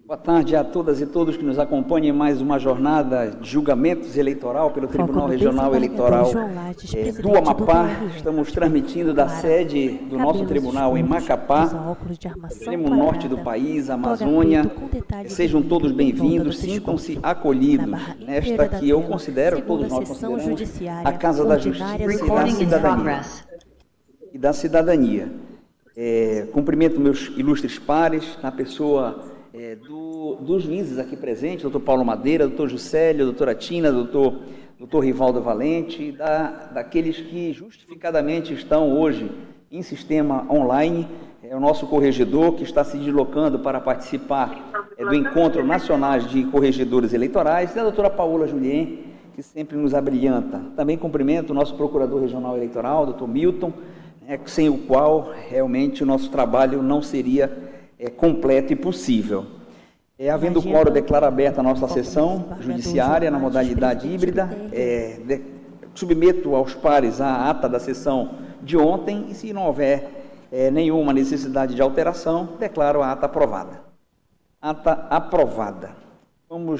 Boa tarde a todas e todos que nos acompanham em mais uma jornada de julgamentos eleitoral pelo Tribunal Regional Eleitoral do Amapá. Estamos transmitindo da sede do nosso tribunal em Macapá, extremo norte do país, Amazônia. Sejam todos bem-vindos, sintam-se acolhidos nesta que eu considero, todos nós consideramos, a Casa da Justiça e da Cidadania. Cumprimento meus ilustres pares, na pessoa dos juízes aqui presentes, doutor Paulo Madeira, doutor Juscelio, doutora Tina, doutor Rivaldo Valente, daqueles que justificadamente estão hoje em sistema online, o nosso corregedor que está se deslocando para participar do Encontro Nacional de Corregedores Eleitorais, e a doutora Paola Julien, que sempre nos abrilhanta. Também cumprimento o nosso Procurador Regional Eleitoral, doutor Milton, sem o qual realmente o nosso trabalho não seria completo e possível. Havendo quórum, declaro aberta a nossa sessão judiciária na modalidade híbrida. Submeto aos pares a ata da sessão de ontem e, se não houver nenhuma necessidade de alteração, declaro a ata aprovada. Ata aprovada.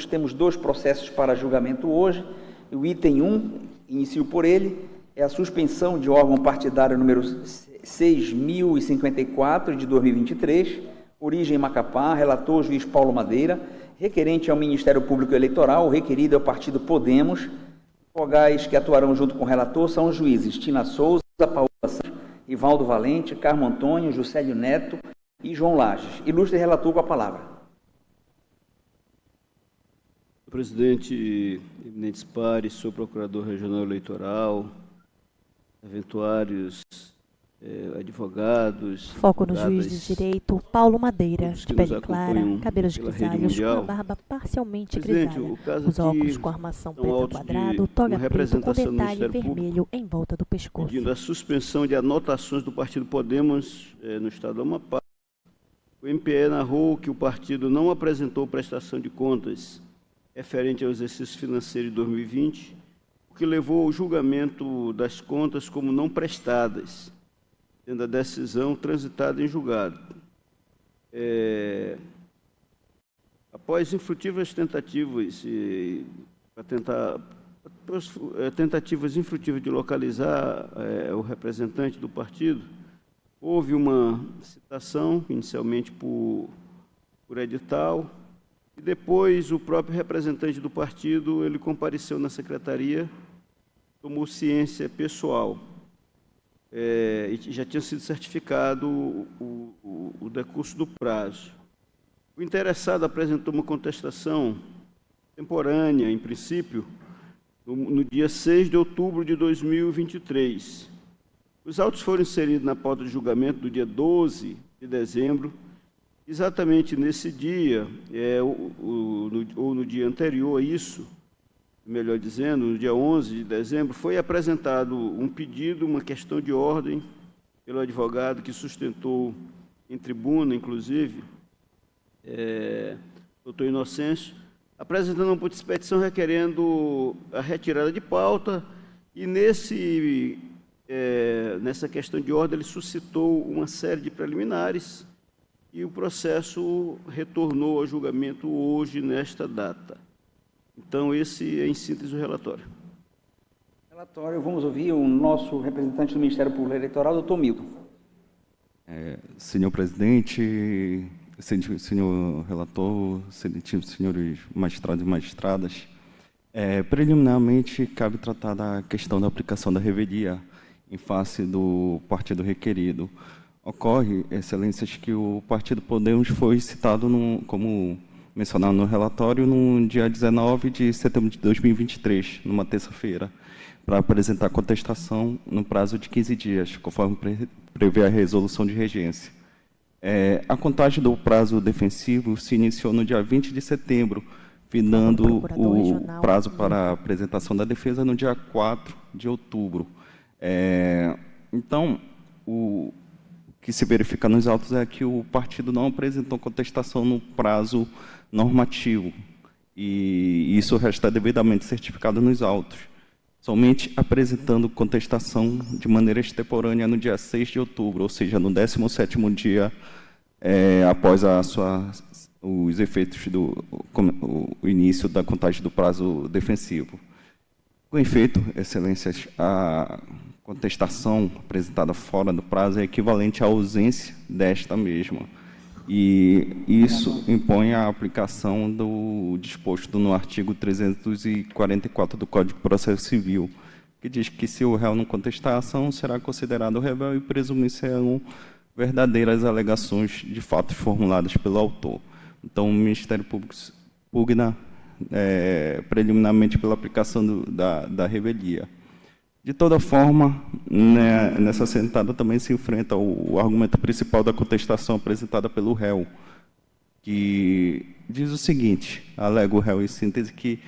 Temos dois processos para julgamento hoje. O item 1, inicio por ele, é a suspensão de órgão partidário número 6.054 de 2023, origem Macapá, relator o juiz Paulo Madeira, requerente ao Ministério Público Eleitoral, requerido ao partido Podemos. Vogais que atuarão junto com o relator são os juízes Tina Souza, Paola Santos, Rivaldo Valente, Carmo Antônio, Juscelio Neto e João Lages. Ilustre relator com a palavra. Presidente, eminentes pares, sou Procurador Regional Eleitoral, eventuários advogados... Foco no juiz de direito, Paulo Madeira, de pele clara, cabelos grisalhos, com a barba parcialmente grisalha, os óculos com armação preta quadrado, toga preta com detalhe vermelho em volta do pescoço. Pedindo a suspensão de anotações do partido Podemos no estado do Amapá. O MPE narrou que o partido não apresentou prestação de contas referente ao exercício financeiro de 2020, o que levou ao julgamento das contas como não prestadas, tendo a decisão transitada em julgado. Após infrutíferas tentativas infrutíveis de localizar o representante do partido, houve uma citação, inicialmente por edital, e depois o próprio representante do partido ele compareceu na secretaria, tomou ciência pessoal, e já tinha sido certificado o decurso do prazo. O interessado apresentou uma contestação temporânea, em princípio, no dia 6 de outubro de 2023. Os autos foram inseridos na pauta de julgamento do dia 12 de dezembro. Exatamente nesse dia, ou no dia anterior a isso, melhor dizendo, no dia 11 de dezembro, foi apresentado um pedido, uma questão de ordem, pelo advogado que sustentou em tribuna, inclusive, doutor Inocêncio, apresentando uma petição requerendo a retirada de pauta, e nessa questão de ordem ele suscitou uma série de preliminares, e o processo retornou ao julgamento hoje, nesta data. Então, esse é, em síntese, o relatório. Relatório, vamos ouvir o nosso representante do Ministério Público Eleitoral, doutor Milton. Senhor presidente, senhor relator, senhores magistrados e magistradas, preliminarmente, cabe tratar da questão da aplicação da revelia em face do partido requerido. Ocorre, excelências, que o partido Podemos foi citado, como mencionado no relatório, no dia 19 de setembro de 2023, numa terça-feira, para apresentar contestação no prazo de 15 dias, conforme prevê a resolução de regência. A contagem do prazo defensivo se iniciou no dia 20 de setembro, findando o prazo para a apresentação da defesa no dia 4 de outubro. Então, o que se verifica nos autos é que o partido não apresentou contestação no prazo normativo, e isso está devidamente certificado nos autos, somente apresentando contestação de maneira extemporânea no dia 6 de outubro, ou seja, no 17º dia após os efeitos o início da contagem do prazo defensivo. Com efeito, excelências, a contestação apresentada fora do prazo é equivalente à ausência desta mesma. E isso impõe a aplicação do disposto no artigo 344 do Código de Processo Civil, que diz que, se o réu não contestar a ação, será considerado réu e presumir-se-ão verdadeiras alegações de fatos formuladas pelo autor. Então, o Ministério Público pugna preliminarmente pela aplicação da revelia. De toda forma, nessa sentada também se enfrenta o argumento principal da contestação apresentada pelo réu, que diz o seguinte: alega o réu em síntese que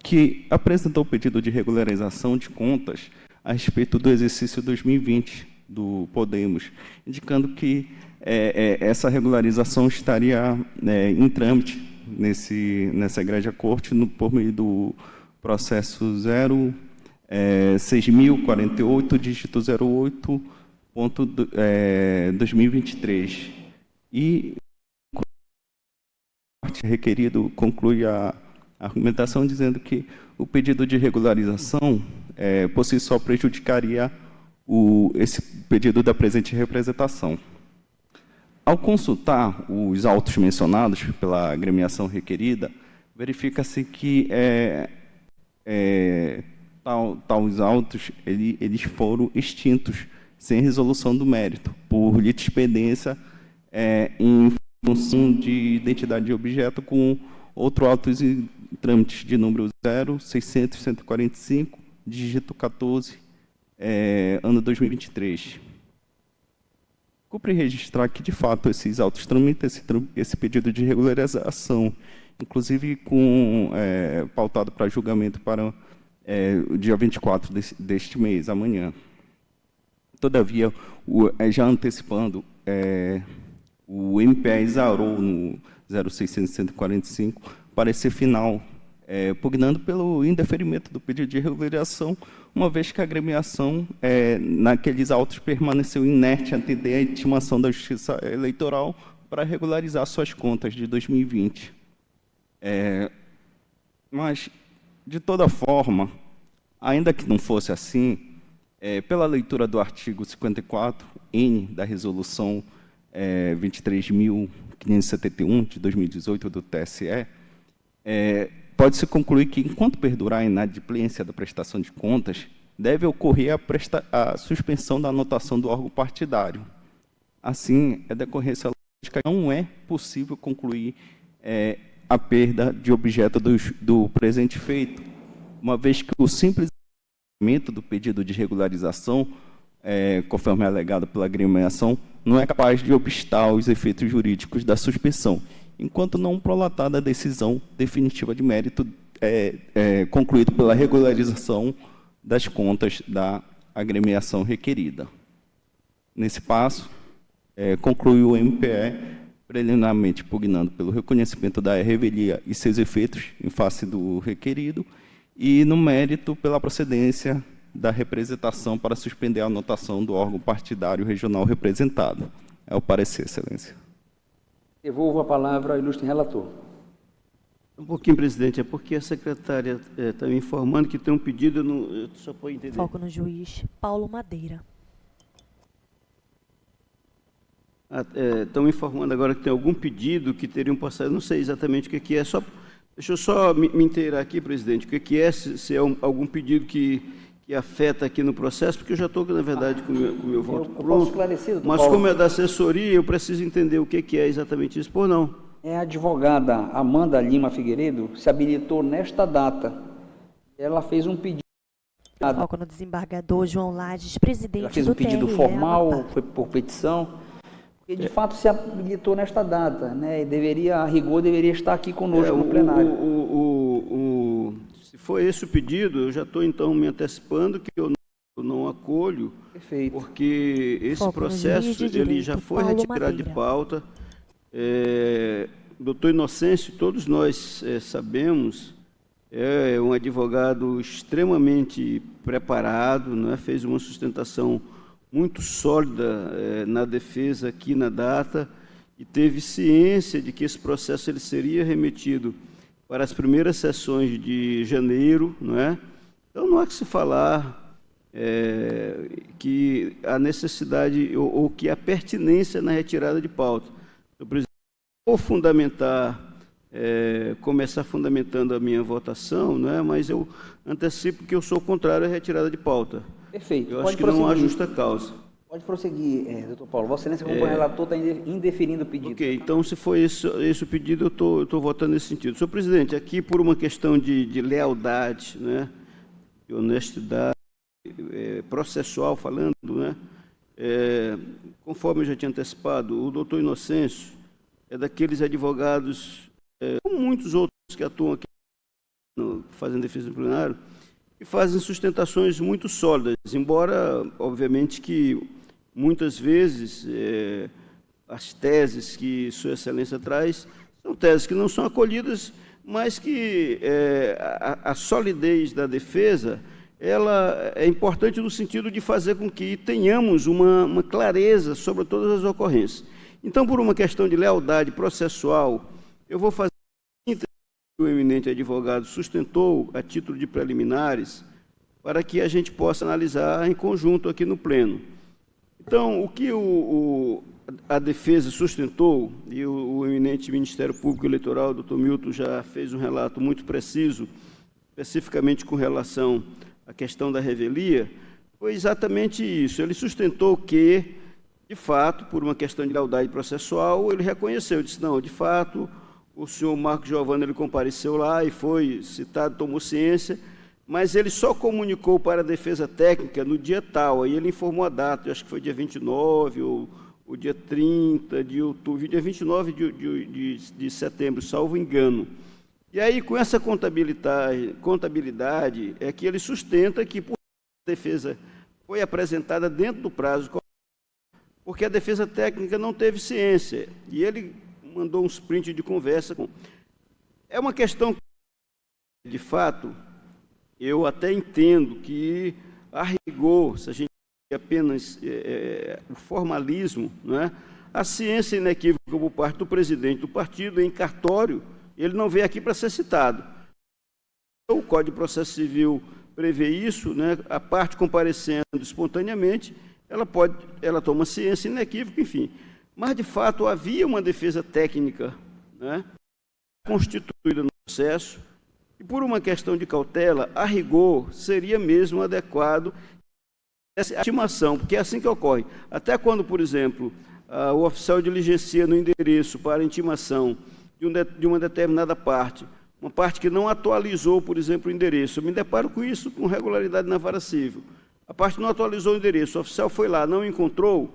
que apresentou o pedido de regularização de contas a respeito do exercício 2020 do Podemos, indicando que essa regularização estaria em trâmite nessa Egrégia Corte por meio do processo 6.048, dígito 08.2023. E o requerido conclui a argumentação dizendo que o pedido de regularização, por si só, prejudicaria esse pedido da presente representação. Ao consultar os autos mencionados pela agremiação requerida, verifica-se que tais autos eles foram extintos sem resolução do mérito, por litispendência em função de identidade de objeto com outro auto em trâmite de número 0.600.145, dígito 14, ano 2023. Cumpre registrar que, de fato, esses autos tramitam esse pedido de regularização, inclusive pautado para julgamento para o dia 24 deste mês, amanhã. Todavia, já antecipando, o MPE exarou no 0.600.145 parecer final, pugnando pelo indeferimento do pedido de regularização, uma vez que a agremiação, naqueles autos, permaneceu inerte a atender a intimação da Justiça Eleitoral para regularizar suas contas de 2020. Mas, de toda forma, ainda que não fosse assim, pela leitura do artigo 54N da Resolução 23.571, de 2018, do TSE, pode-se concluir que, enquanto perdurar a inadimplência da prestação de contas, deve ocorrer a suspensão da anotação do órgão partidário. Assim, é decorrência lógica que não é possível concluir a perda de objeto do presente feito, uma vez que o simples encaminhamento do pedido de regularização, conforme alegado pela agremiação, não é capaz de obstar os efeitos jurídicos da suspensão, enquanto não prolatada a decisão definitiva de mérito concluído pela regularização das contas da agremiação requerida. Nesse passo, conclui o MPE preliminarmente pugnando pelo reconhecimento da revelia e seus efeitos em face do requerido, e, no mérito, pela procedência da representação para suspender a anotação do órgão partidário regional representado. É o parecer, excelência. Devolvo a palavra ao ilustre relator. Um pouquinho, presidente. É porque a secretária está me informando que tem um pedido, eu só para entender. Foco no juiz Paulo Madeira. Estão me informando agora que tem algum pedido que teriam passado, não sei exatamente o que é, deixa eu só me inteirar aqui, presidente, o que é, se é algum pedido que afeta aqui no processo, porque eu já estou, na verdade, com o meu voto pronto, mas como é da assessoria, eu preciso entender o que é exatamente isso, por não. A advogada Amanda Lima Figueiredo se habilitou nesta data. Ela fez um pedido. Foco no desembargador João Lages, presidente do TRE. Ela fez um pedido formal, foi por petição, porque de fato se habilitou nesta data, né? E a rigor, deveria estar aqui conosco no plenário. Se for esse o pedido, eu já estou, então, me antecipando que eu não acolho. Perfeito. Porque esse processo ele já foi retirado de pauta. Doutor Inocêncio, todos nós sabemos, é um advogado extremamente preparado, fez uma sustentação muito sólida na defesa aqui na data e teve ciência de que esse processo ele seria remetido para as primeiras sessões de janeiro, não é? Então, não há que se falar que a necessidade ou que a pertinência na retirada de pauta. Eu vou começar fundamentando a minha votação, não é? Mas eu antecipo que eu sou contrário à retirada de pauta. Perfeito. Eu acho que não há justa causa. Pode prosseguir, doutor Paulo. Vossa Excelência, como relator, está indeferindo o pedido. Ok, então, se for esse o pedido, eu estou votando nesse sentido. Senhor presidente, aqui por uma questão de lealdade, né, de honestidade processual falando, né, conforme eu já tinha antecipado, o doutor Inocêncio é daqueles advogados, como muitos outros que atuam aqui fazendo defesa do plenário, que fazem sustentações muito sólidas, embora, obviamente, que muitas vezes as teses que Sua Excelência traz são teses que não são acolhidas, mas que a solidez da defesa ela é importante no sentido de fazer com que tenhamos uma clareza sobre todas as ocorrências. Então, por uma questão de lealdade processual, eu vou fazer o eminente advogado sustentou a título de preliminares para que a gente possa analisar em conjunto aqui no Pleno. Então, o que a defesa sustentou, e o eminente Ministério Público Eleitoral, doutor Milton, já fez um relato muito preciso, especificamente com relação à questão da revelia, foi exatamente isso. Ele sustentou que, de fato, por uma questão de lealdade processual, ele reconheceu, disse, não, de fato, o senhor Marco Giovanni ele compareceu lá e foi citado, tomou ciência, mas ele só comunicou para a defesa técnica no dia tal, aí ele informou a data, eu acho que foi dia 29 ou dia 30 de outubro, dia 29 de setembro, salvo engano. E aí, com essa contabilidade, é que ele sustenta que por a defesa foi apresentada dentro do prazo, porque a defesa técnica não teve ciência, e ele mandou uns prints de conversa. É uma questão que, de fato, eu até entendo que, a rigor, se a gente apenas o formalismo, não é? A ciência inequívoca por parte do presidente do partido, em cartório, ele não veio aqui para ser citado. O Código de Processo Civil prevê isso, né? A parte comparecendo espontaneamente, ela toma ciência inequívoca, enfim. Mas, de fato, havia uma defesa técnica, né, constituída no processo, e por uma questão de cautela, a rigor, seria mesmo adequado essa intimação, porque é assim que ocorre. Até quando, por exemplo, o oficial diligencia no endereço para intimação de uma determinada parte, uma parte que não atualizou, por exemplo, o endereço, eu me deparo com isso com regularidade na vara civil. A parte não atualizou o endereço, o oficial foi lá, não encontrou,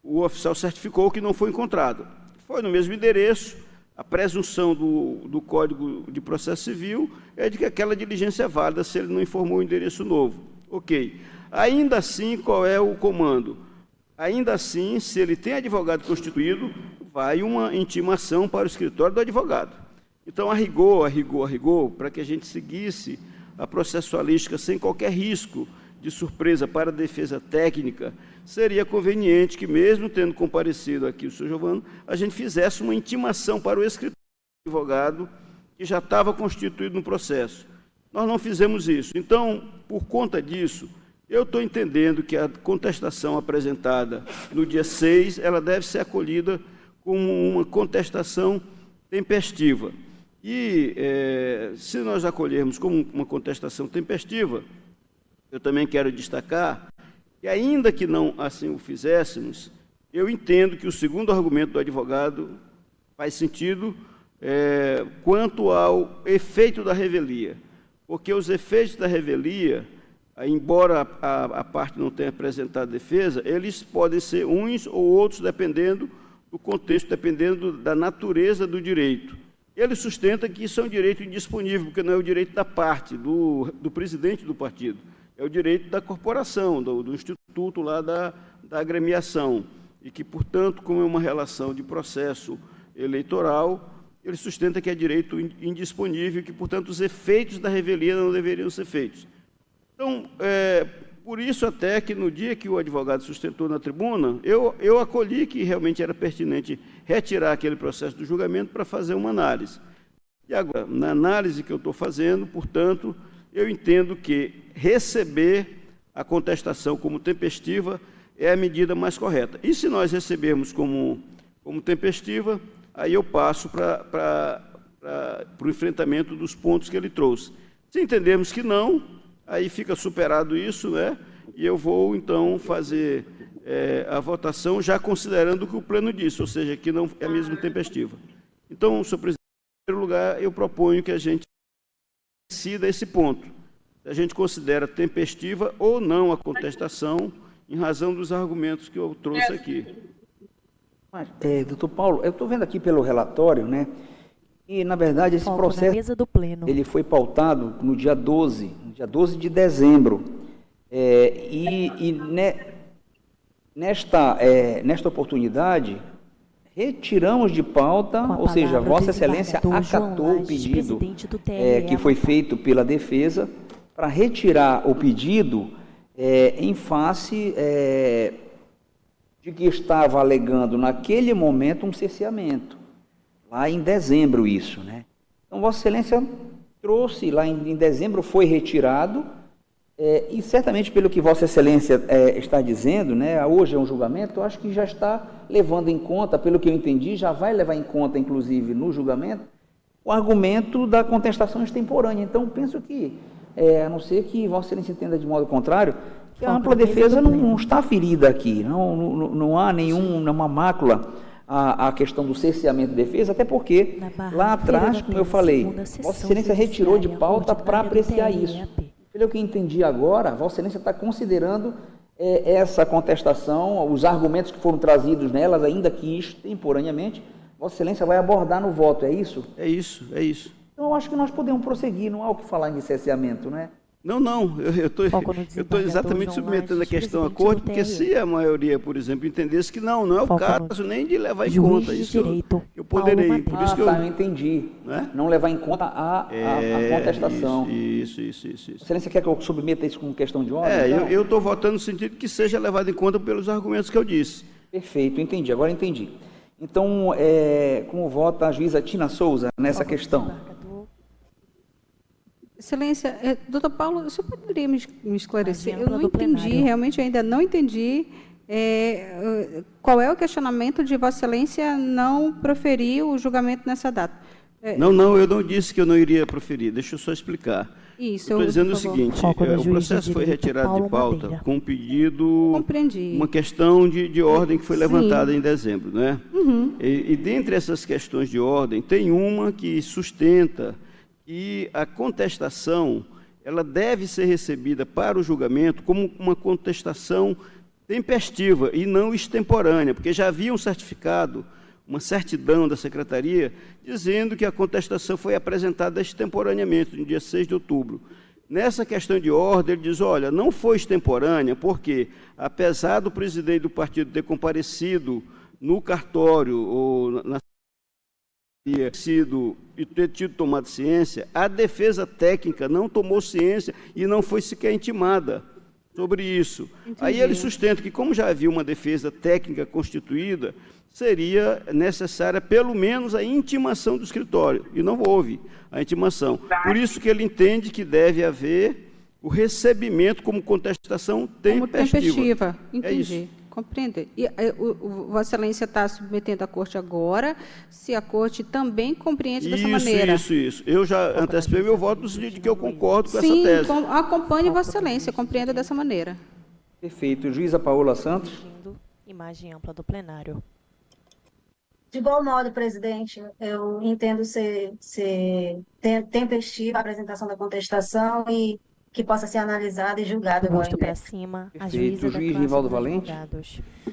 o oficial certificou que não foi encontrado. Foi no mesmo endereço, a presunção do Código de Processo Civil é de que aquela diligência é válida se ele não informou o endereço novo. Ok. Ainda assim, qual é o comando? Ainda assim, se ele tem advogado constituído, vai uma intimação para o escritório do advogado. Então, a rigor, para que a gente seguisse a processualística sem qualquer risco de surpresa para a defesa técnica, seria conveniente que, mesmo tendo comparecido aqui o senhor Giovanni, a gente fizesse uma intimação para o escritório do advogado que já estava constituído no processo. Nós não fizemos isso. Então, por conta disso, eu estou entendendo que a contestação apresentada no dia 6, ela deve ser acolhida como uma contestação tempestiva. E, se nós acolhermos como uma contestação tempestiva, eu também quero destacar que, ainda que não assim o fizéssemos, eu entendo que o segundo argumento do advogado faz sentido quanto ao efeito da revelia, porque os efeitos da revelia, embora a parte não tenha apresentado defesa, eles podem ser uns ou outros, dependendo do contexto, dependendo da natureza do direito. Ele sustenta que isso é um direito indisponível, porque não é o direito da parte, do presidente do partido, é o direito da corporação, do instituto lá da agremiação, e que, portanto, como é uma relação de processo eleitoral, ele sustenta que é direito indisponível e que, portanto, os efeitos da revelia não deveriam ser feitos. Então, por isso até que no dia que o advogado sustentou na tribuna, eu acolhi que realmente era pertinente retirar aquele processo do julgamento para fazer uma análise. E agora, na análise que eu estou fazendo, portanto, eu entendo que receber a contestação como tempestiva é a medida mais correta. E se nós recebermos como tempestiva, aí eu passo para o enfrentamento dos pontos que ele trouxe. Se entendermos que não, aí fica superado isso, né? E eu vou, então, fazer a votação já considerando o que o pleno disse, ou seja, que não é mesmo tempestiva. Então, senhor presidente, em primeiro lugar, eu proponho que a gente decida esse ponto. Se a gente considera tempestiva ou não a contestação, em razão dos argumentos que eu trouxe aqui. Mas, doutor Paulo, eu estou vendo aqui pelo relatório, né? E, na verdade, esse processo mesa do pleno. Ele foi pautado no dia 12 de dezembro. Nesta oportunidade, retiramos de pauta, ou seja, Vossa Excelência acatou o pedido que foi feito pela defesa para retirar o pedido em face de que estava alegando naquele momento um cerceamento. Lá em dezembro isso, né? Então, Vossa Excelência trouxe, lá em dezembro foi retirado, e certamente pelo que Vossa Excelência está dizendo, né, hoje é um julgamento, eu acho que já está levando em conta, pelo que eu entendi, já vai levar em conta, inclusive, no julgamento, o argumento da contestação extemporânea. Então, penso que, a não ser que Vossa Excelência entenda de modo contrário, que a ampla defesa não está ferida aqui, não há nenhuma mácula a questão do cerceamento de defesa, até porque lá atrás, como eu falei, Vossa Excelência retirou de pauta para apreciar isso. Pelo que eu entendi agora, Vossa Excelência está considerando essa contestação, os argumentos que foram trazidos nelas, ainda que extemporaneamente, Vossa Excelência vai abordar no voto, é isso? É isso, é isso. Então, eu acho que nós podemos prosseguir, não há o que falar em cerceamento, não é? Não, eu estou exatamente submetendo a questão à corte, porque se a maioria, por exemplo, entendesse que não é o caso nem de levar em conta isso, eu poderei. Por isso que eu entendi. Não levar em conta a contestação. Isso. Excelência quer que eu submeta isso como questão de ordem? Eu estou votando no sentido que seja levado em conta pelos argumentos que eu disse. Perfeito, entendi, agora entendi. Então, como vota a juíza Tina Souza nessa questão? Excelência, doutor Paulo, o senhor poderia me esclarecer? Eu não entendi, realmente eu ainda não entendi qual é o questionamento de Vossa Excelência não proferir o julgamento nessa data. Não, eu não disse que eu não iria proferir, deixa eu só explicar. Isso, estou dizendo o seguinte, o processo foi retirado de pauta com um pedido, uma questão de ordem que foi levantada em dezembro, né? E dentre essas questões de ordem, tem uma que sustenta e a contestação, ela deve ser recebida para o julgamento como uma contestação tempestiva e não extemporânea, porque já havia um certificado, uma certidão da Secretaria, dizendo que a contestação foi apresentada extemporaneamente, no dia 6 de outubro. Nessa questão de ordem, ele diz, olha, não foi extemporânea, porque, apesar do presidente do partido ter comparecido no cartório ou na e ter tido tomado ciência, a defesa técnica não tomou ciência e não foi sequer intimada sobre isso. Entendi. Aí ele sustenta que, como já havia uma defesa técnica constituída, seria necessária pelo menos a intimação do escritório, e não houve a intimação. Por isso que ele entende que deve haver o recebimento como contestação tempestiva. Entendi. É isso. Compreendo. E Vossa Excelência está submetendo a Corte agora, se a Corte também compreende dessa maneira. Isso. Eu já antecipei meu voto no sentido de que eu concordo com essa tese. Sim, acompanhe Vossa Excelência, compreenda dessa maneira. Perfeito. Juíza Paola Santos. Imagem ampla do plenário. De igual modo, presidente, eu entendo ser tempestiva a apresentação da contestação e que possa ser analisada e julgada agora. Para cima, a juíza juiz Rivaldo Valente.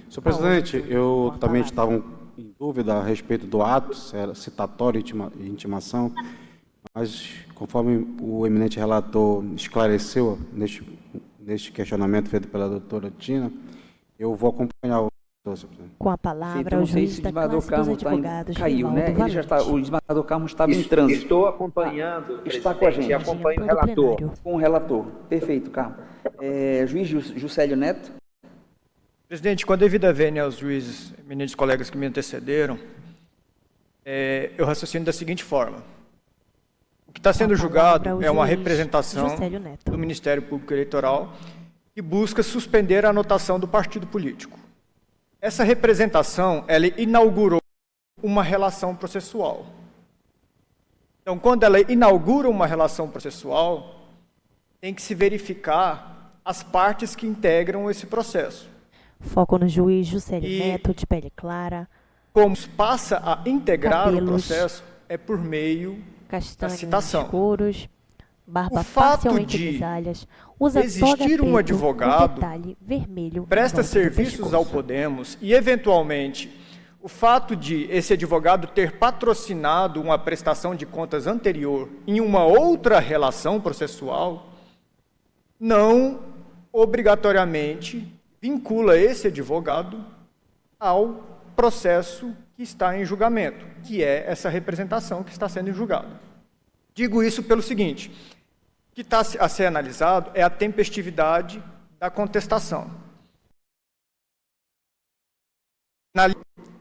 Senhor presidente, eu também estava em dúvida a respeito do ato, se era citatório e intimação, mas conforme o eminente relator esclareceu neste questionamento feito pela doutora Tina, eu vou acompanhar Com a palavra, o juiz da classe dos advogados, caiu, né? Ele já está, o desembargador Carmo estava em trânsito. Estou acompanhando, está com a gente. Acompanho o relator. Com o relator. Perfeito, Carmo. Juiz Juscelio Neto. Presidente, com a devida vênia aos juízes, eminentes colegas que me antecederam, eu raciocino da seguinte forma. O que está sendo julgado é uma representação do Ministério Público Eleitoral que busca suspender a anotação do partido político. Essa representação, ela inaugurou uma relação processual. Então, quando ela inaugura uma relação processual, tem que se verificar as partes que integram esse processo. Foco no juiz Juscelio Neto, de pele clara. Como passa a integrar o processo é por meio da citação. Escuros, barba o fato parcialmente de grisalhas, usa existir toga um advogado, vermelho, presta serviços ao Podemos e, eventualmente, o fato de esse advogado ter patrocinado uma prestação de contas anterior em uma outra relação processual, não obrigatoriamente vincula esse advogado ao processo que está em julgamento, que é essa representação que está sendo julgada. Digo isso pelo seguinte, o que está a ser analisado é a tempestividade da contestação.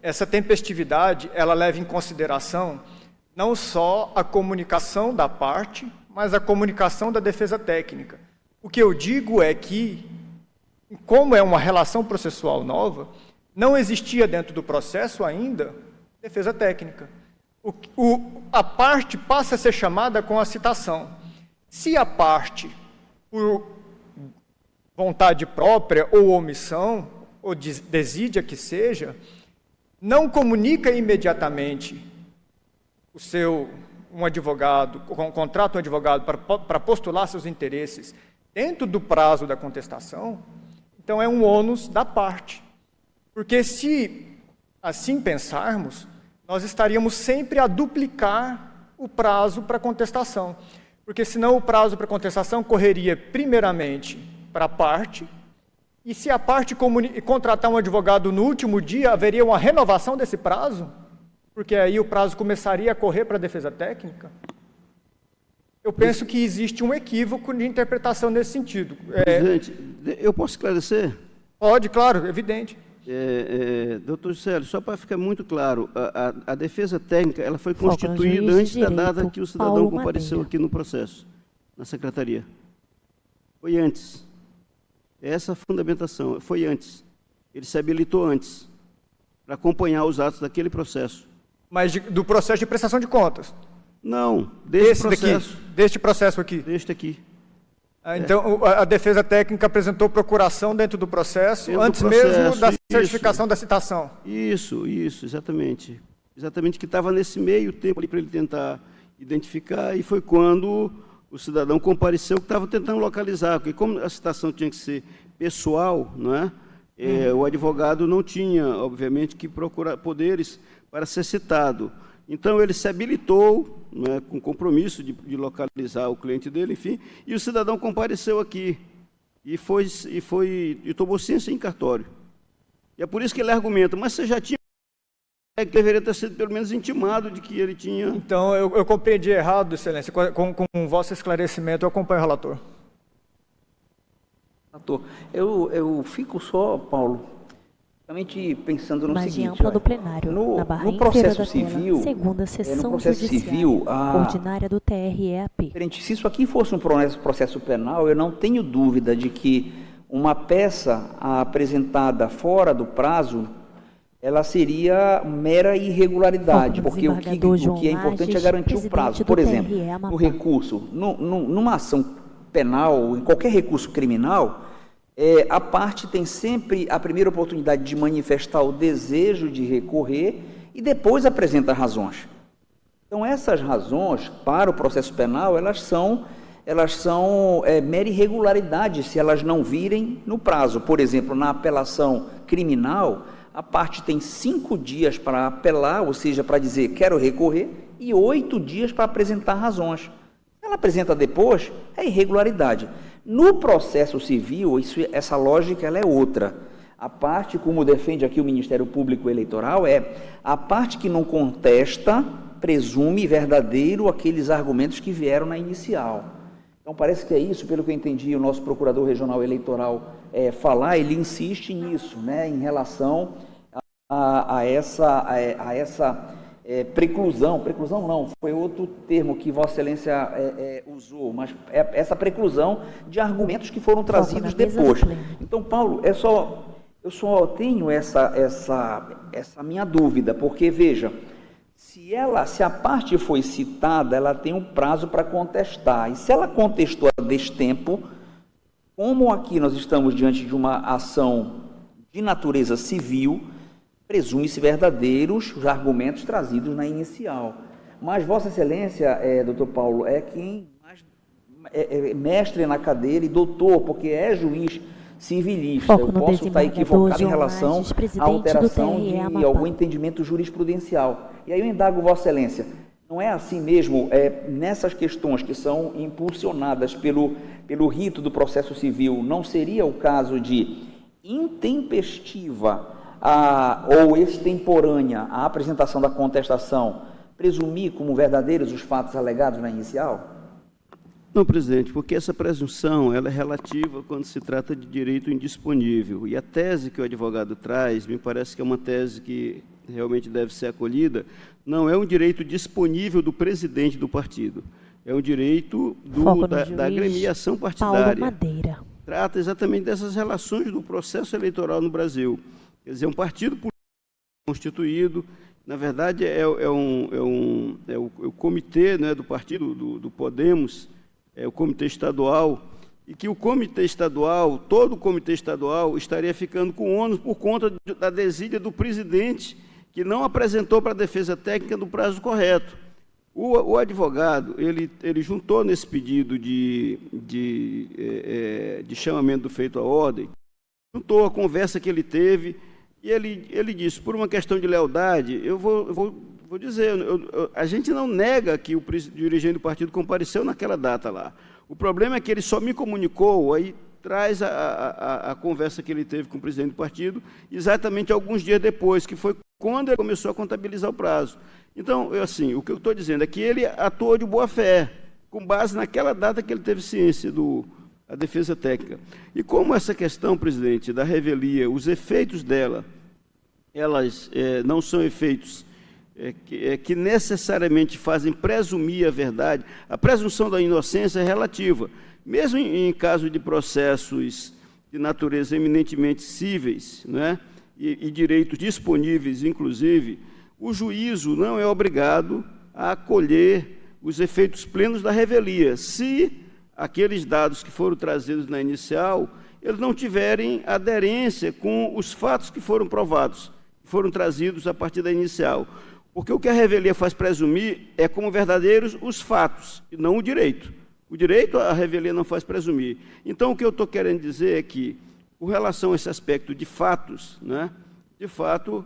Essa tempestividade, ela leva em consideração não só a comunicação da parte, mas a comunicação da defesa técnica. O que eu digo é que, como é uma relação processual nova, não existia dentro do processo ainda defesa técnica. A parte passa a ser chamada com a citação. Se a parte, por vontade própria ou omissão, ou desídia que seja, não comunica imediatamente um advogado, contrata um advogado para postular seus interesses dentro do prazo da contestação, então é um ônus da parte. Porque se assim pensarmos, nós estaríamos sempre a duplicar o prazo para contestação. Porque senão o prazo para contestação correria primeiramente para a parte, e se a parte contratar um advogado no último dia, haveria uma renovação desse prazo, porque aí o prazo começaria a correr para a defesa técnica. Eu penso que existe um equívoco de interpretação nesse sentido. Presidente, eu posso esclarecer? Pode, claro, evidente. Doutor Juscelio, só para ficar muito claro, a defesa técnica ela foi constituída antes da data que o cidadão compareceu aqui no processo, na secretaria. Foi antes. Essa fundamentação foi antes. Ele se habilitou antes para acompanhar os atos daquele processo. Mas do processo de prestação de contas? Não, deste processo. Deste processo aqui? Deste aqui. Então, a defesa técnica apresentou procuração dentro do processo, antes mesmo da certificação da citação? Isso, exatamente. Exatamente, que estava nesse meio tempo ali para ele tentar identificar, e foi quando o cidadão compareceu que estava tentando localizar, porque como a citação tinha que ser pessoal, não é? O advogado não tinha, obviamente, que procurar poderes para ser citado. Então, ele se habilitou, né, com compromisso de localizar o cliente dele, enfim, e o cidadão compareceu aqui e tomou ciência em cartório. E é por isso que ele argumenta, mas você já tinha que deveria ter sido pelo menos intimado de que ele tinha... Então, eu compreendi errado, Excelência. Com vosso esclarecimento, eu acompanho o relator. Eu fico só, Paulo, realmente pensando no seguinte, ampla do plenário, no processo civil, segunda sessão ordinária do TRE-AP. Se isso aqui fosse um processo penal, eu não tenho dúvida de que uma peça apresentada fora do prazo, ela seria mera irregularidade, porque o que é importante é garantir o prazo. Por exemplo, no recurso, numa ação penal, em qualquer recurso criminal, a parte tem sempre a primeira oportunidade de manifestar o desejo de recorrer e depois apresenta razões. Então, essas razões para o processo penal, elas são mera irregularidade se elas não virem no prazo. Por exemplo, na apelação criminal, a parte tem 5 dias para apelar, ou seja, para dizer quero recorrer, e 8 dias para apresentar razões. Se ela apresenta depois, é irregularidade. No processo civil, essa lógica ela é outra. A parte, como defende aqui o Ministério Público Eleitoral, é a parte que não contesta, presume verdadeiro aqueles argumentos que vieram na inicial. Então, parece que é isso, pelo que eu entendi, o nosso Procurador Regional Eleitoral falar, ele insiste nisso, né, em relação a essa preclusão não, foi outro termo que Vossa Excelência usou, mas essa preclusão de argumentos que foram trazidos depois. Então, Paulo, eu só tenho essa minha dúvida, porque, veja, se a parte foi citada, ela tem um prazo para contestar, e se ela contestou a destempo, como aqui nós estamos diante de uma ação de natureza civil, presume-se verdadeiros os argumentos trazidos na inicial. Mas Vossa Excelência, doutor Paulo, é quem é mestre na cadeira e doutor, porque é juiz civilista. Eu posso estar equivocado em relação à alteração de algum entendimento jurisprudencial. E aí eu indago Vossa Excelência, não é assim mesmo, nessas questões que são impulsionadas pelo rito do processo civil, não seria o caso de intempestiva ou extemporânea a apresentação da contestação, presumir como verdadeiros os fatos alegados na inicial? Não, presidente, porque essa presunção ela é relativa quando se trata de direito indisponível. E a tese que o advogado traz, me parece que é uma tese que realmente deve ser acolhida, não é um direito disponível do presidente do partido, é um direito da agremiação partidária. Paulo Madeira. Trata exatamente dessas relações do processo eleitoral no Brasil. Quer dizer, um partido político constituído, na verdade, é o comitê, né, do partido, do Podemos, é o comitê estadual, e que o comitê estadual, todo o comitê estadual, estaria ficando com ônus por conta da desídia do presidente, que não apresentou para a defesa técnica no prazo correto. O advogado, ele juntou nesse pedido de chamamento do feito à ordem, juntou a conversa que ele teve, e ele disse, por uma questão de lealdade, eu vou dizer, a gente não nega que o dirigente do partido compareceu naquela data lá. O problema é que ele só me comunicou, aí traz a conversa que ele teve com o presidente do partido, exatamente alguns dias depois, que foi quando ele começou a contabilizar o prazo. Então, o que eu estou dizendo é que ele atuou de boa fé, com base naquela data que ele teve ciência da defesa técnica. E como essa questão, presidente, da revelia, os efeitos dela, elas não são efeitos que necessariamente fazem presumir a verdade, a presunção da inocência é relativa. Mesmo em caso de processos de natureza eminentemente cíveis, né, e direitos disponíveis, inclusive, o juízo não é obrigado a acolher os efeitos plenos da revelia, se aqueles dados que foram trazidos na inicial, eles não tiverem aderência com os fatos que foram provados, que foram trazidos a partir da inicial. Porque o que a revelia faz presumir é como verdadeiros os fatos, e não o direito. O direito a revelia não faz presumir. Então, o que eu estou querendo dizer é que, com relação a esse aspecto de fatos, né, de fato,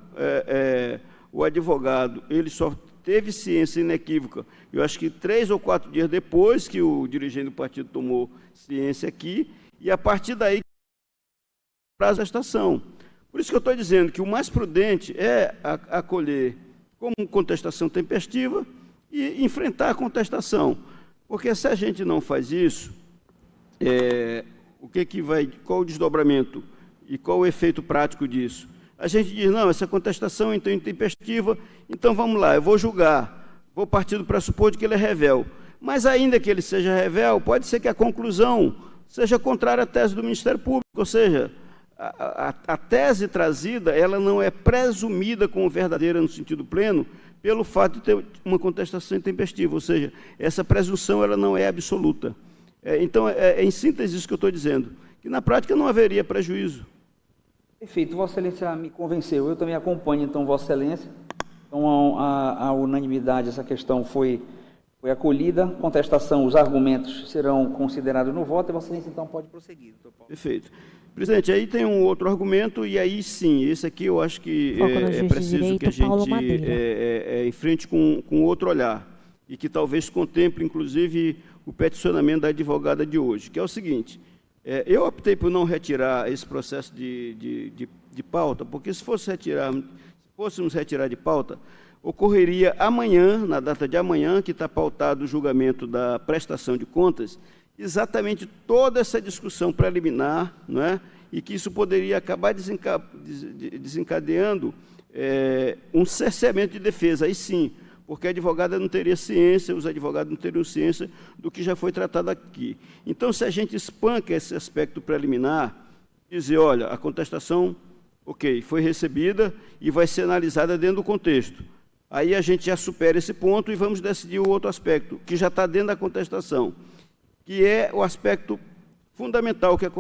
o advogado ele só teve ciência inequívoca. Eu acho que 3 ou 4 dias depois que o dirigente do partido tomou ciência aqui, e a partir daí, prazo da estação. Por isso que eu estou dizendo que o mais prudente é acolher como contestação tempestiva e enfrentar a contestação. Porque se a gente não faz isso, qual o desdobramento e qual o efeito prático disso? A gente diz, não, essa contestação é intempestiva, então vamos lá, eu vou julgar, vou partir do pressuposto que ele é revel. Mas ainda que ele seja revel, pode ser que a conclusão seja contrária à tese do Ministério Público, ou seja, a tese trazida, ela não é presumida como verdadeira no sentido pleno, pelo fato de ter uma contestação intempestiva, ou seja, essa presunção ela não é absoluta. Então, em síntese isso que eu estou dizendo, que na prática não haveria prejuízo. Perfeito, Vossa Excelência me convenceu, eu também acompanho, então, Vossa Excelência. Então, a unanimidade, essa questão foi acolhida, contestação, os argumentos serão considerados no voto, e Vossa Excelência, então, pode prosseguir, doutor Paulo. Perfeito. Presidente, aí tem um outro argumento, e aí sim, esse aqui eu acho que é preciso que a gente enfrente com outro olhar, e que talvez contemple, inclusive, o peticionamento da advogada de hoje, que é o seguinte, eu optei por não retirar esse processo de de pauta, porque se fôssemos retirar de pauta, ocorreria amanhã, na data de amanhã, que está pautado o julgamento da prestação de contas, exatamente toda essa discussão preliminar, não é? E que isso poderia acabar desencadeando um cerceamento de defesa, aí sim, porque a advogada não teria ciência, os advogados não teriam ciência do que já foi tratado aqui. Então, se a gente espanca esse aspecto preliminar, dizer, olha, a contestação, ok, foi recebida e vai ser analisada dentro do contexto. Aí a gente já supera esse ponto e vamos decidir o outro aspecto, que já está dentro da contestação, que é o aspecto fundamental que a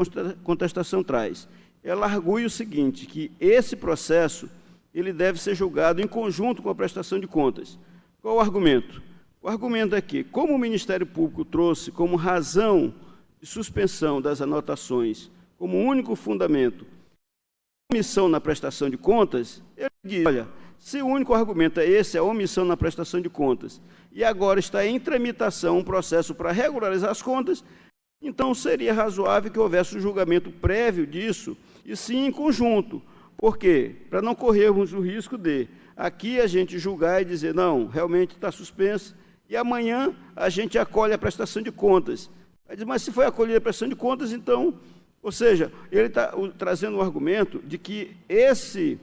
contestação traz. Ela argui o seguinte, que esse processo ele deve ser julgado em conjunto com a prestação de contas. Qual o argumento? O argumento é que, como o Ministério Público trouxe como razão de suspensão das anotações, como único fundamento, a omissão na prestação de contas, ele diz, olha, se o único argumento é esse, a omissão na prestação de contas, e agora está em tramitação um processo para regularizar as contas, então seria razoável que houvesse um julgamento prévio disso, e sim em conjunto. Por quê? Para não corrermos o risco de aqui a gente julgar e dizer, não, realmente está suspenso, e amanhã a gente acolhe a prestação de contas. Mas se foi acolhida a prestação de contas, então, ou seja, ele está trazendo um argumento de que esse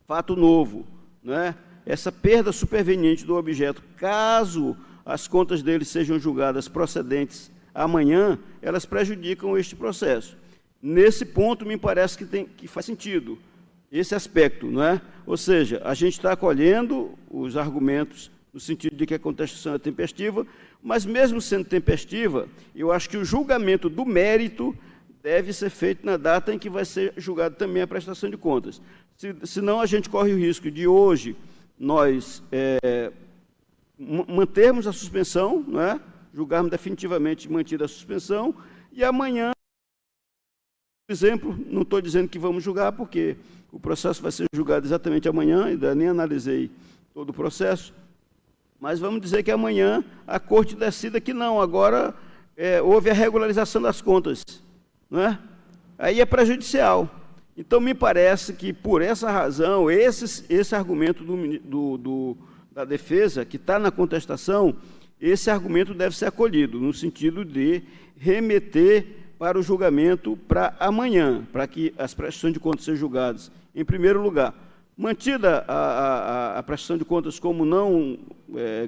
fato novo, né, essa perda superveniente do objeto, caso as contas dele sejam julgadas procedentes amanhã, elas prejudicam este processo. Nesse ponto, me parece que faz sentido esse aspecto, não é? Ou seja, a gente está acolhendo os argumentos no sentido de que a contestação é tempestiva, mas mesmo sendo tempestiva, eu acho que o julgamento do mérito deve ser feito na data em que vai ser julgado também a prestação de contas. Senão, a gente corre o risco de hoje nós mantermos a suspensão, não é? Julgarmos definitivamente mantida a suspensão, e amanhã, por exemplo, não estou dizendo que vamos julgar, porque o processo vai ser julgado exatamente amanhã, ainda nem analisei todo o processo, mas vamos dizer que amanhã a Corte decida que não, agora houve a regularização das contas, não é? Aí é prejudicial. Então, me parece que, por essa razão, esse argumento da defesa, que está na contestação, esse argumento deve ser acolhido, no sentido de remeter para o julgamento para amanhã, para que as prestações de contas sejam julgadas. Em primeiro lugar, mantida a prestação de contas como não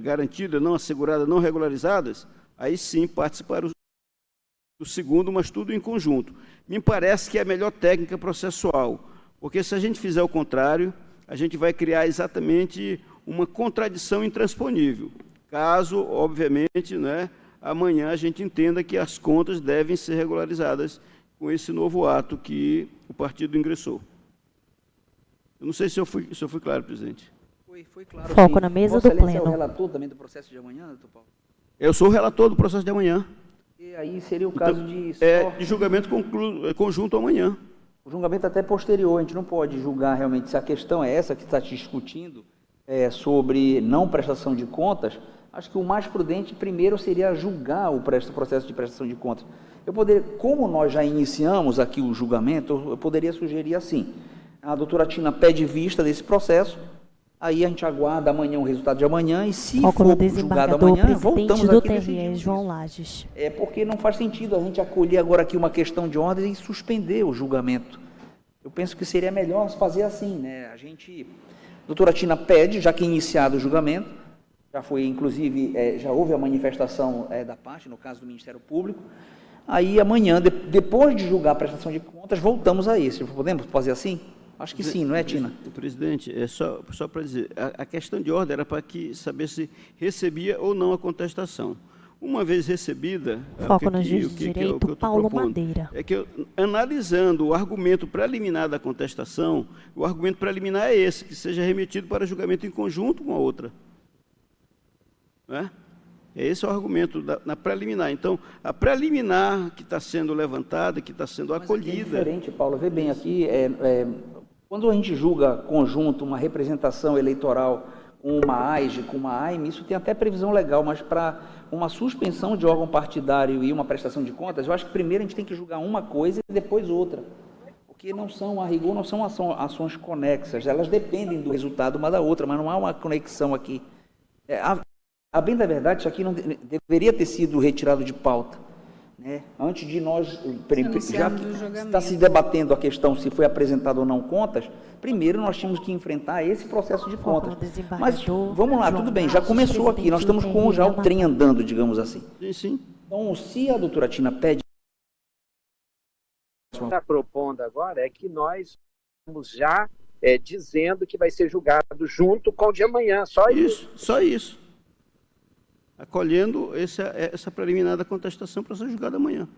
garantida, não assegurada, não regularizadas, aí sim participar do segundo, mas tudo em conjunto. Me parece que é a melhor técnica processual, porque se a gente fizer o contrário, a gente vai criar exatamente uma contradição intransponível. Caso, obviamente, né, amanhã a gente entenda que as contas devem ser regularizadas com esse novo ato que o partido ingressou. Eu não sei se eu fui claro, presidente. Foi claro. Foco na mesa do Pleno. Você é o relator também do processo de amanhã, doutor Paulo? Eu sou o relator do processo de amanhã. E aí seria o caso de... de julgamento conjunto amanhã. O julgamento até posterior, a gente não pode julgar realmente se a questão é essa que está discutindo sobre não prestação de contas. Acho que o mais prudente primeiro seria julgar o processo de prestação de contas. Como nós já iniciamos aqui o julgamento, eu poderia sugerir assim, a doutora Tina pede vista desse processo, aí a gente aguarda amanhã o resultado de amanhã, e se for julgado amanhã, voltamos aqui e decidimos João Lages. Porque não faz sentido a gente acolher agora aqui uma questão de ordem e suspender o julgamento. Eu penso que seria melhor fazer assim, né? A doutora Tina pede, já que é iniciado o julgamento, já foi, inclusive, já houve a manifestação da parte, no caso do Ministério Público, aí amanhã, depois de julgar a prestação de contas, voltamos a esse. Podemos fazer assim? Acho que sim, não é, Tina? Presidente, só para dizer, a questão de ordem era para saber se recebia ou não a contestação. Uma vez recebida, Foco no juiz de direito, Paulo Madeira. É que, analisando o argumento preliminar da contestação, o argumento preliminar é esse, que seja remetido para julgamento em conjunto com a outra. Né? Esse é o argumento na preliminar. Então, a preliminar que está sendo levantada, que está sendo acolhida... Mas é diferente, Paulo. Vê bem aqui, quando a gente julga conjunto uma representação eleitoral com uma AIGE, com uma AIME, isso tem até previsão legal, mas para uma suspensão de órgão partidário e uma prestação de contas, eu acho que primeiro a gente tem que julgar uma coisa e depois outra. Porque não são, a rigor, não são ações conexas, elas dependem do resultado uma da outra, mas não há uma conexão aqui. A bem da verdade, isso aqui não deveria ter sido retirado de pauta, né? Antes de nós, já que está se debatendo a questão se foi apresentado ou não contas, primeiro nós tínhamos que enfrentar esse processo de contas. Mas vamos lá, tudo bem, já começou aqui, nós estamos com já o trem andando, digamos assim. Sim. Então, se a doutora Tina pede... O que está propondo agora é que nós estamos já dizendo que vai ser julgado junto com o de amanhã, só isso. Só isso. Acolhendo essa preliminar da contestação para ser julgada amanhã.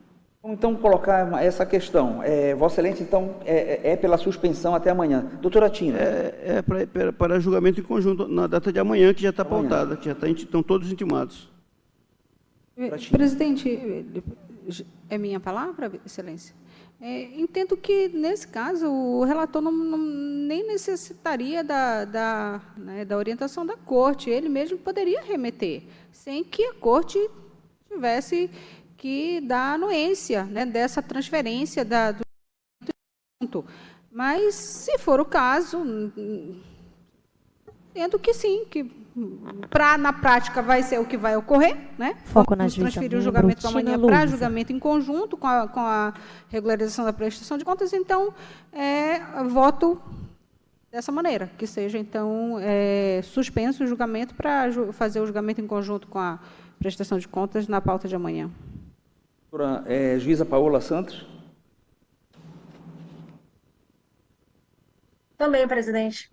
Vamos então colocar essa questão. Vossa Excelência, então, pela suspensão até amanhã. Doutora Tina. Para julgamento em conjunto na data de amanhã, que já está pautada, que já estão todos intimados. Presidente, é minha palavra, Excelência? Entendo que, nesse caso, o relator nem necessitaria da orientação da Corte. Ele mesmo poderia remeter, sem que a Corte tivesse que dar anuência, né, dessa transferência do assunto. Mas, se for o caso, entendo que sim, que na prática vai ser o que vai ocorrer, né? Foco na transferir o julgamento para amanhã para julgamento em conjunto com a regularização da prestação de contas. Então, voto dessa maneira, que seja, então, suspenso o julgamento para fazer o julgamento em conjunto com a prestação de contas na pauta de amanhã. Juíza Paola Santos. Também, presidente.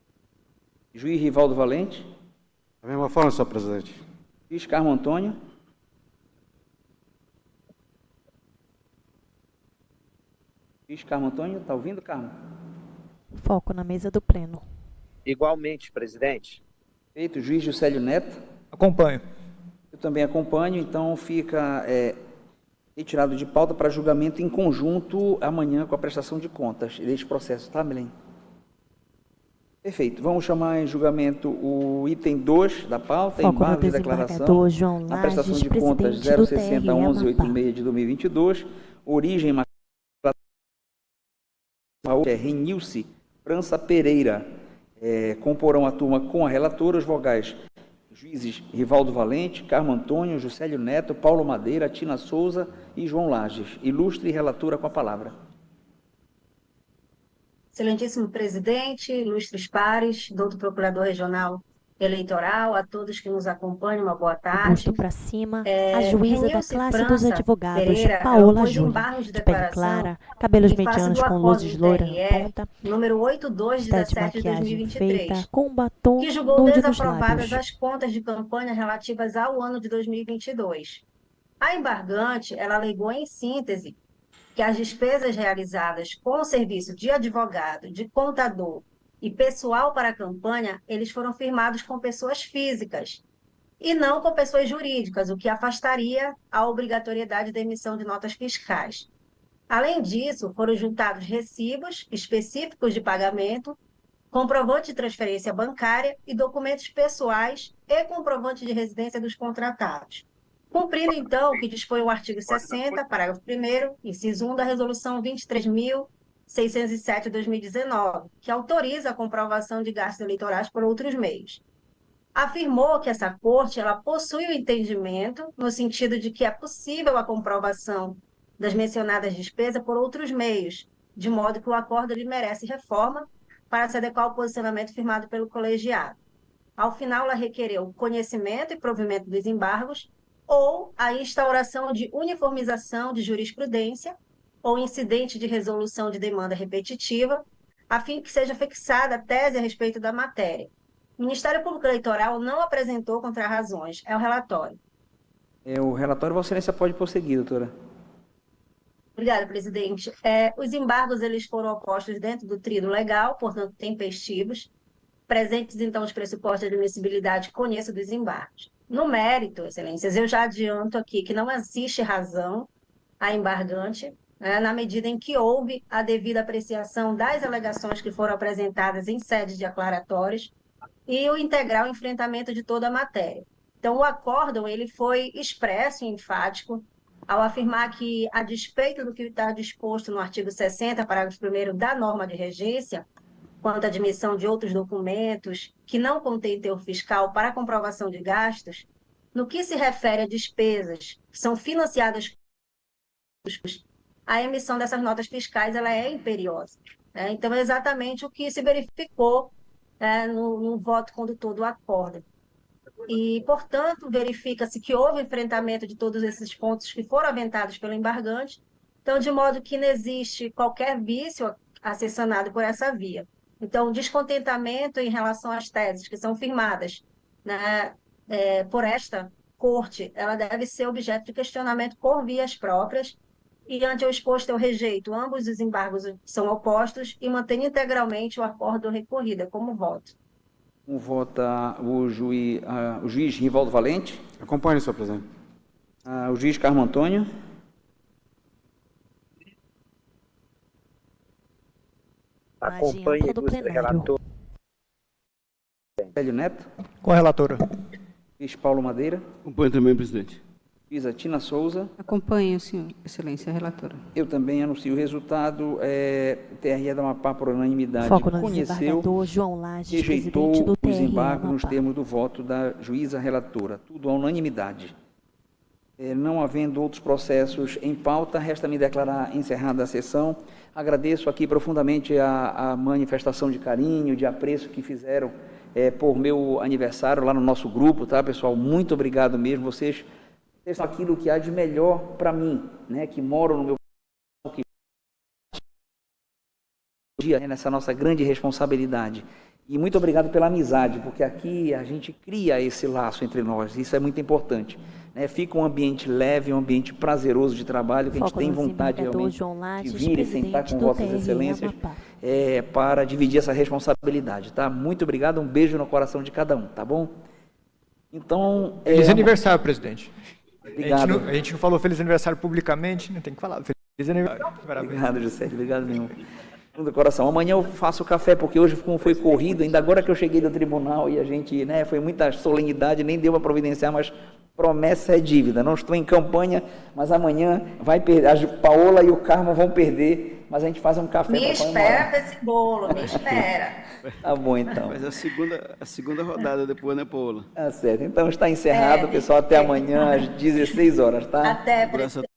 Juiz Rivaldo Valente. Da mesma forma, senhor presidente. Juiz Carmo Antônio. Juiz Carmo Antônio, está ouvindo, Carmo? Foco na mesa do pleno. Igualmente, presidente. Feito. Juiz Juscelio Neto. Acompanho. Eu também acompanho, então fica retirado de pauta para julgamento em conjunto amanhã com a prestação de contas deste processo, tá, Belém? Perfeito. Vamos chamar em julgamento o item 2 da pauta, embargo de declaração, a prestação de contas 0601186 de 2022, origem Renilce França Pereira. Comporão a turma com a relatora, os vogais juízes Rivaldo Valente, Carmo Antônio, Juscelio Neto, Paulo Madeira, Tina Souza e João Lages. Ilustre relatora com a palavra. Excelentíssimo presidente, ilustres pares, doutor procurador regional eleitoral, a todos que nos acompanham, uma boa tarde. Busto para cima, a juíza da classe França dos advogados, Pereira, Paola Júlia, de pele clara, cabelos medianos com luzes loiras na ponta, número 8217 de 2023, feita, com batom que julgou nude desaprovadas as contas de campanha relativas ao ano de 2022. A embargante, ela alegou em síntese que as despesas realizadas com o serviço de advogado, de contador e pessoal para a campanha, eles foram firmados com pessoas físicas e não com pessoas jurídicas, o que afastaria a obrigatoriedade da emissão de notas fiscais. Além disso, foram juntados recibos específicos de pagamento, comprovante de transferência bancária e documentos pessoais e comprovante de residência dos contratados. Cumprindo, então, o que dispõe o artigo 60, parágrafo 1º, inciso 1 da Resolução 23.607 de 2019, que autoriza a comprovação de gastos eleitorais por outros meios. Afirmou que essa Corte ela possui o entendimento no sentido de que é possível a comprovação das mencionadas despesas por outros meios, de modo que o acordo ele merece reforma para se adequar ao posicionamento firmado pelo colegiado. Ao final, ela requereu conhecimento e provimento dos embargos ou a instauração de uniformização de jurisprudência ou incidente de resolução de demanda repetitiva, a fim que seja fixada a tese a respeito da matéria. O Ministério Público Eleitoral não apresentou contrarrazões. É o relatório. O relatório, Vossa Excelência, pode prosseguir, doutora. Obrigada, presidente. Os embargos eles foram opostos dentro do tríduo legal, portanto, tempestivos. Presentes, então, os pressupostos de admissibilidade, conheço dos embargos. No mérito, excelências, eu já adianto aqui que não existe razão a embargante, na medida em que houve a devida apreciação das alegações que foram apresentadas em sede de aclaratórios e o integral enfrentamento de toda a matéria. Então, o acórdão ele foi expresso e enfático ao afirmar que, a despeito do que está disposto no artigo 60, parágrafo 1º da norma de regência, quanto à admissão de outros documentos que não contêm teor fiscal para comprovação de gastos, no que se refere a despesas que são financiadas, a emissão dessas notas fiscais ela é imperiosa. Então, é exatamente o que se verificou no voto condutor do acórdão. E, portanto, verifica-se que houve enfrentamento de todos esses pontos que foram aventados pelo embargante, então, de modo que não existe qualquer vício a ser sanado por essa via. Então, o descontentamento em relação às teses que são firmadas, né, por esta corte, ela deve ser objeto de questionamento por vias próprias, e ante o exposto eu rejeito ambos os embargos são opostos e mantenho integralmente o acórdão recorrido como voto. Vota o juiz Rivaldo Valente. Acompanhe, senhor presidente. O juiz Carmo Antônio. Acompanhe o relator. Célio Neto. Com a relatora. Juiz Paulo Madeira. Acompanho também, presidente. Juíza Tina Souza. Acompanho, senhor, excelência relatora. Eu também anuncio o resultado. O TRE da Amapá, por unanimidade, conheceu, João Lages, rejeitou do os embargos nos termos do voto da juíza relatora. Tudo à unanimidade. Não havendo outros processos em pauta, resta-me declarar encerrada a sessão. Agradeço aqui profundamente a manifestação de carinho, de apreço que fizeram por meu aniversário lá no nosso grupo, tá, pessoal? Muito obrigado mesmo. Vocês são aquilo que há de melhor para mim, né, que moro no meu dia, nessa nossa grande responsabilidade. E muito obrigado pela amizade, porque aqui a gente cria esse laço entre nós, isso é muito importante. Fica um ambiente leve, um ambiente prazeroso de trabalho, que a gente tem vontade realmente de vir e sentar com vossas excelências para dividir essa responsabilidade, tá? Muito obrigado, um beijo no coração de cada um, tá bom? Então... Feliz aniversário, presidente. Obrigado. A gente não falou feliz aniversário publicamente, não tem que falar. Feliz aniversário. Obrigado, José, obrigado mesmo. Do coração. Amanhã eu faço café, porque hoje, como foi corrido, ainda agora que eu cheguei do tribunal e a gente, foi muita solenidade, nem deu para providenciar, mas promessa é dívida. Não estou em campanha, mas amanhã vai perder. A Paola e o Carmo vão perder, mas a gente faz um café. Me espera para esse bolo, me espera. Tá bom, então. Mas a segunda rodada depois, né, Paola? Tá certo. Então está encerrado, pessoal. Até amanhã, às 16 horas, tá? Até, presidente.